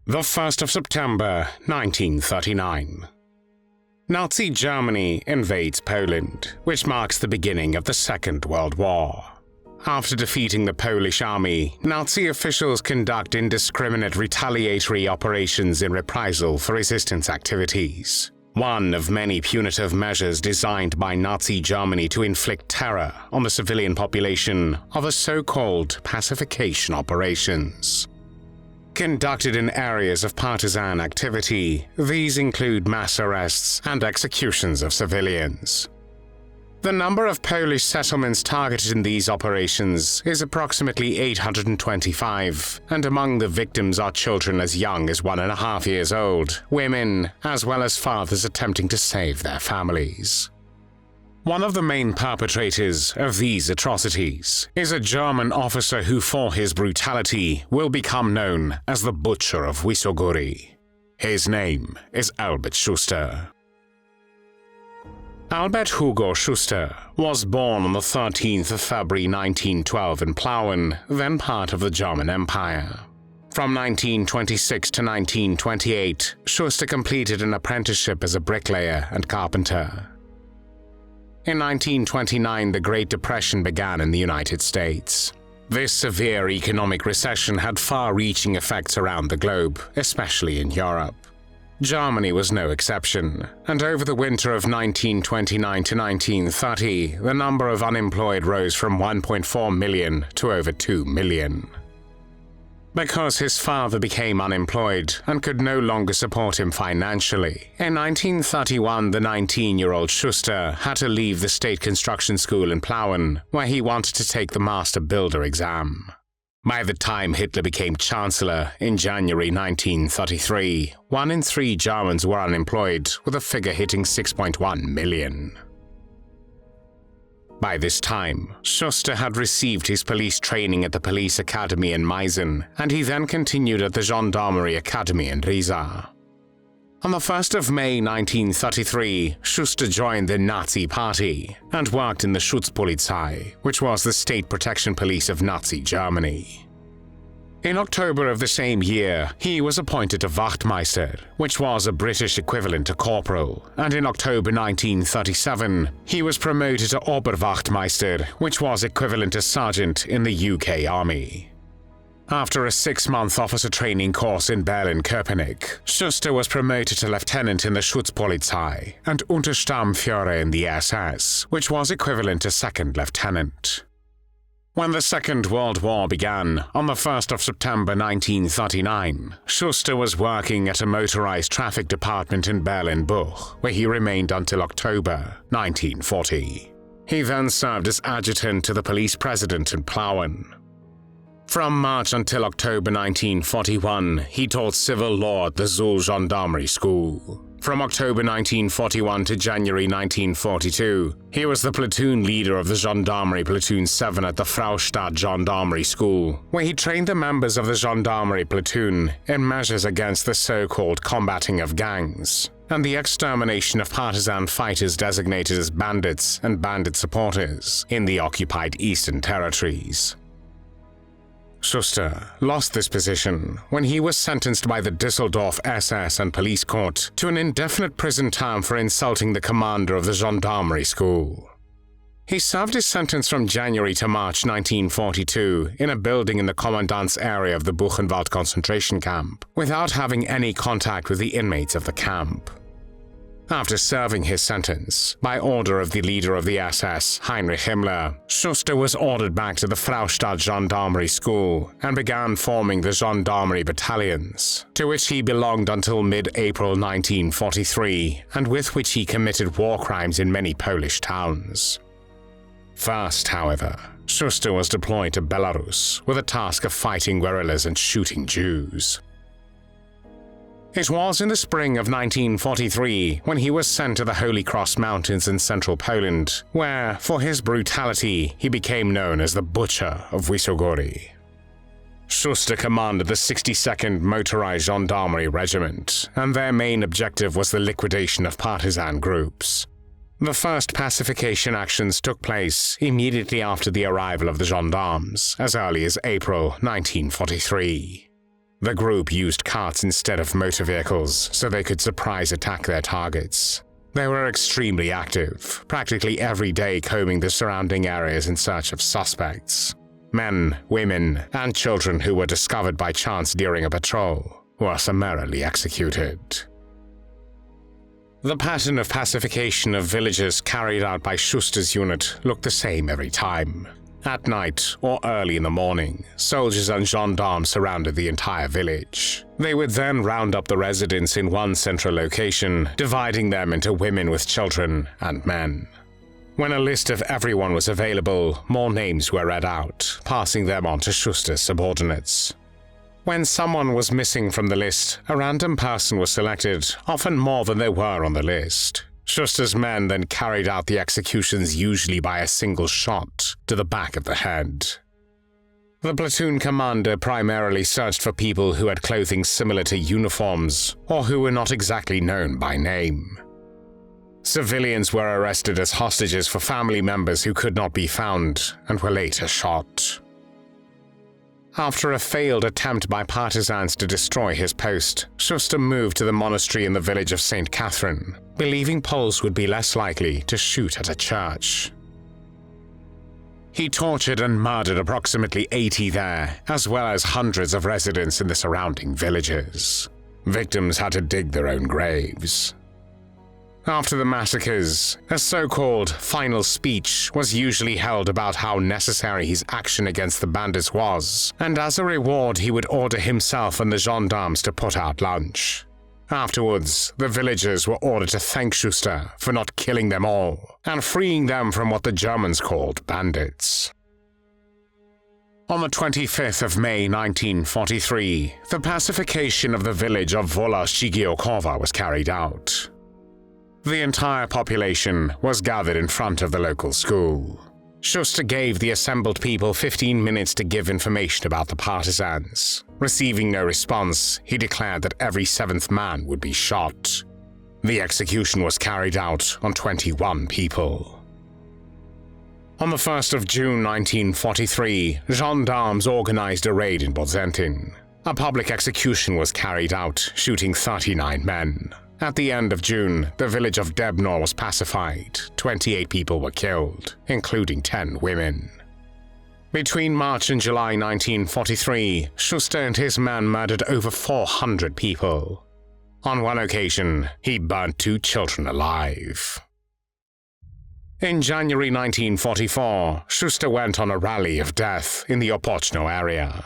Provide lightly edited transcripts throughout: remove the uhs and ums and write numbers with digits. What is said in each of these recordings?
The 1st of September, 1939. Nazi Germany invades Poland, which marks the beginning of the Second World War. After defeating the Polish army, Nazi officials conduct indiscriminate retaliatory operations in reprisal for resistance activities. One of many punitive measures designed by Nazi Germany to inflict terror on the civilian population are the so-called pacification operations. Conducted in areas of partisan activity, these include mass arrests and executions of civilians. The number of Polish settlements targeted in these operations is approximately 825, and among the victims are children as young as 1.5 years old, women, as well as fathers attempting to save their families. One of the main perpetrators of these atrocities is a German officer who for his brutality will become known as the Butcher of Łysogóry. His name is Albert Schuster. Albert Hugo Schuster was born on the 13th of February 1912 in Plauen, then part of the German Empire. From 1926 to 1928, Schuster completed an apprenticeship as a bricklayer and carpenter. In 1929, the Great Depression began in the United States. This severe economic recession had far-reaching effects around the globe, especially in Europe. Germany was no exception, and over the winter of 1929 to 1930, the number of unemployed rose from 1.4 million to over 2 million. Because his father became unemployed and could no longer support him financially, in 1931 the 19-year-old Schuster had to leave the state construction school in Plauen, where he wanted to take the master builder exam. By the time Hitler became chancellor in January 1933, 1 in 3 Germans were unemployed, with a figure hitting 6.1 million. By this time, Schuster had received his police training at the police academy in Meissen, and he then continued at the gendarmerie academy in Riesa. On the 1st of May 1933, Schuster joined the Nazi Party and worked in the Schutzpolizei, which was the state protection police of Nazi Germany. In October of the same year, he was appointed a Wachtmeister, which was a British equivalent to corporal, and in October 1937, he was promoted to Oberwachtmeister, which was equivalent to sergeant in the UK Army. After a 6-month officer training course in Berlin-Köpenick, Schuster was promoted to lieutenant in the Schutzpolizei and Untersturmführer in the SS, which was equivalent to second lieutenant. When the Second World War began, on the 1st of September 1939, Schuster was working at a motorized traffic department in Berlin-Buch, where he remained until October 1940. He then served as adjutant to the police president in Plauen. From March until October 1941, he taught civil law at the Zoll Gendarmerie School. From October 1941 to January 1942, he was the platoon leader of the Gendarmerie Platoon 7 at the Fraustadt Gendarmerie School, where he trained the members of the Gendarmerie Platoon in measures against the so-called combating of gangs and the extermination of partisan fighters designated as bandits and bandit supporters in the occupied Eastern Territories. Schuster lost this position when he was sentenced by the Düsseldorf SS and police court to an indefinite prison term for insulting the commander of the Gendarmerie School. He served his sentence from January to March 1942 in a building in the commandant's area of the Buchenwald concentration camp, without having any contact with the inmates of the camp. After serving his sentence, by order of the leader of the SS, Heinrich Himmler, Schuster was ordered back to the Fraustadt Gendarmerie School and began forming the Gendarmerie battalions, to which he belonged until mid-April 1943, and with which he committed war crimes in many Polish towns. First, however, Schuster was deployed to Belarus with the task of fighting guerrillas and shooting Jews. It was in the spring of 1943 when he was sent to the Holy Cross Mountains in central Poland, where, for his brutality, he became known as the Butcher of Łysogóry. Schuster commanded the 62nd Motorized Gendarmerie Regiment, and their main objective was the liquidation of partisan groups. The first pacification actions took place immediately after the arrival of the gendarmes, as early as April 1943. The group used carts instead of motor vehicles so they could surprise attack their targets. They were extremely active, practically every day combing the surrounding areas in search of suspects. Men, women, and children who were discovered by chance during a patrol were summarily executed. The pattern of pacification of villages carried out by Schuster's unit looked the same every time. At night or early in the morning, soldiers and gendarmes surrounded the entire village. They would then round up the residents in one central location, dividing them into women with children and men. When a list of everyone was available, more names were read out, passing them on to Schuster's subordinates. When someone was missing from the list, a random person was selected, often more than there were on the list. Schuster's men then carried out the executions usually by a single shot to the back of the head. The platoon commander primarily searched for people who had clothing similar to uniforms or who were not exactly known by name. Civilians were arrested as hostages for family members who could not be found and were later shot. After a failed attempt by partisans to destroy his post, Schuster moved to the monastery in the village of St. Catherine, believing Poles would be less likely to shoot at a church. He tortured and murdered approximately 80 there, as well as hundreds of residents in the surrounding villages. Victims had to dig their own graves. After the massacres, a so-called final speech was usually held about how necessary his action against the bandits was, and as a reward he would order himself and the gendarmes to put out lunch. Afterwards, the villagers were ordered to thank Schuster for not killing them all, and freeing them from what the Germans called bandits. On the 25th of May 1943, the pacification of the village of Wloszczowa was carried out. The entire population was gathered in front of the local school. Schuster gave the assembled people 15 minutes to give information about the partisans. Receiving no response, he declared that every seventh man would be shot. The execution was carried out on 21 people. On the 1st of June 1943, gendarmes organized a raid in Bodzentin. A public execution was carried out, shooting 39 men. At the end of June, the village of Debno was pacified. 28 people were killed, including 10 women. Between March and July 1943, Schuster and his men murdered over 400 people. On one occasion, he burnt 2 children alive. In January 1944, Schuster went on a rally of death in the Opochno area.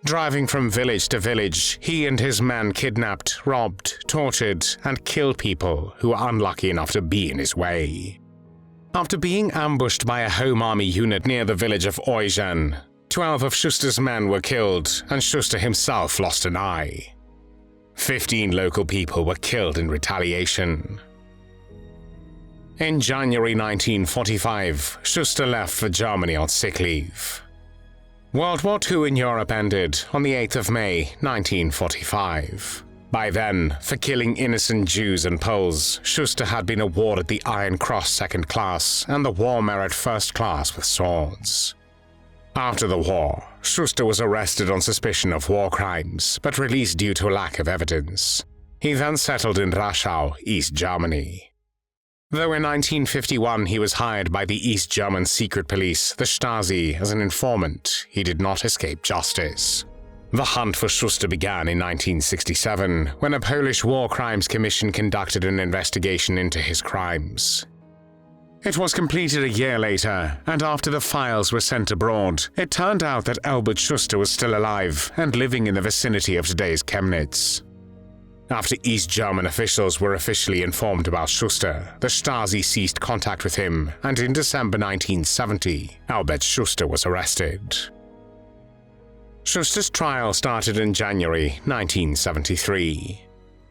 Driving from village to village, he and his men kidnapped, robbed, tortured, and killed people who were unlucky enough to be in his way. After being ambushed by a Home Army unit near the village of Ojzen, 12 of Schuster's men were killed, and Schuster himself lost an eye. 15 local people were killed in retaliation. In January 1945, Schuster left for Germany on sick leave. World War II in Europe ended on the 8th of May 1945. By then, for killing innocent Jews and Poles, Schuster had been awarded the Iron Cross Second Class and the War Merit First Class with swords. After the war, Schuster was arrested on suspicion of war crimes, but released due to a lack of evidence. He then settled in Raschau, East Germany. Though in 1951 he was hired by the East German secret police, the Stasi, as an informant, he did not escape justice. The hunt for Schuster began in 1967, when a Polish War Crimes Commission conducted an investigation into his crimes. It was completed a year later, and after the files were sent abroad, it turned out that Albert Schuster was still alive and living in the vicinity of today's Chemnitz. After East German officials were officially informed about Schuster, the Stasi ceased contact with him, and in December 1970, Albert Schuster was arrested. Schuster's trial started in January 1973.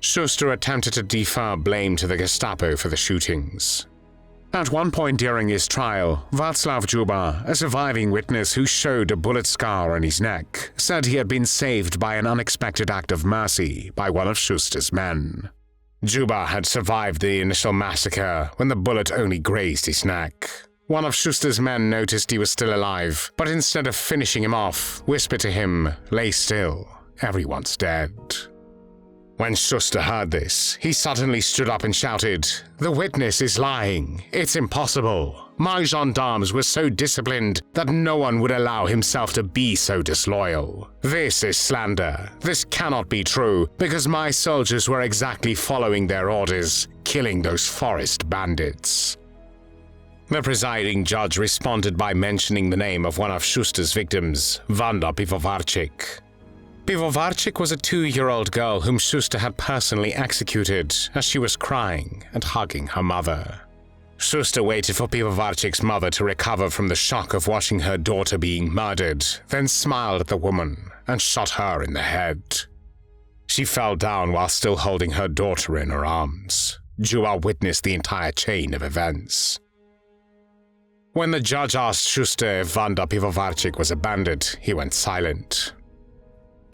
Schuster attempted to defer blame to the Gestapo for the shootings. At one point during his trial, Václav Juba, a surviving witness who showed a bullet scar on his neck, said he had been saved by an unexpected act of mercy by one of Schuster's men. Juba had survived the initial massacre when the bullet only grazed his neck. One of Schuster's men noticed he was still alive, but instead of finishing him off, whispered to him, "Lay still," everyone's dead. When Schuster heard this, he suddenly stood up and shouted, "The witness is lying. It's impossible. My gendarmes were so disciplined that no one would allow himself to be so disloyal. This is slander. This cannot be true, because my soldiers were exactly following their orders, killing those forest bandits." The presiding judge responded by mentioning the name of one of Schuster's victims, Wanda Piwowarczyk. Piwowarczyk was a 2-year-old girl whom Schuster had personally executed as she was crying and hugging her mother. Schuster waited for Piwowarczyk's mother to recover from the shock of watching her daughter being murdered, then smiled at the woman and shot her in the head. She fell down while still holding her daughter in her arms. Jua witnessed the entire chain of events. When the judge asked Schuster if Wanda Piwowarczyk was a bandit, he went silent.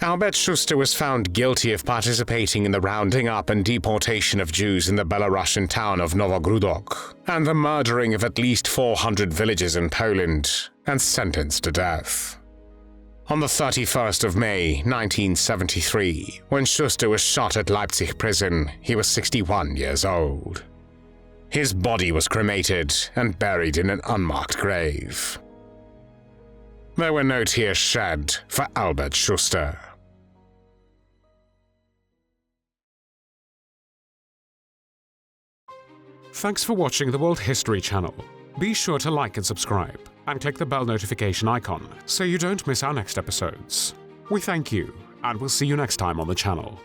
Albert Schuster was found guilty of participating in the rounding up and deportation of Jews in the Belarusian town of Nowogródok, and the murdering of at least 400 villagers in Poland, and sentenced to death. On the 31st of May, 1973, when Schuster was shot at Leipzig prison, he was 61 years old. His body was cremated and buried in an unmarked grave. There were no tears shed for Albert Schuster. Thanks for watching the World History Channel. Be sure to like and subscribe, and click the bell notification icon so you don't miss our next episodes. We thank you, and we'll see you next time on the channel.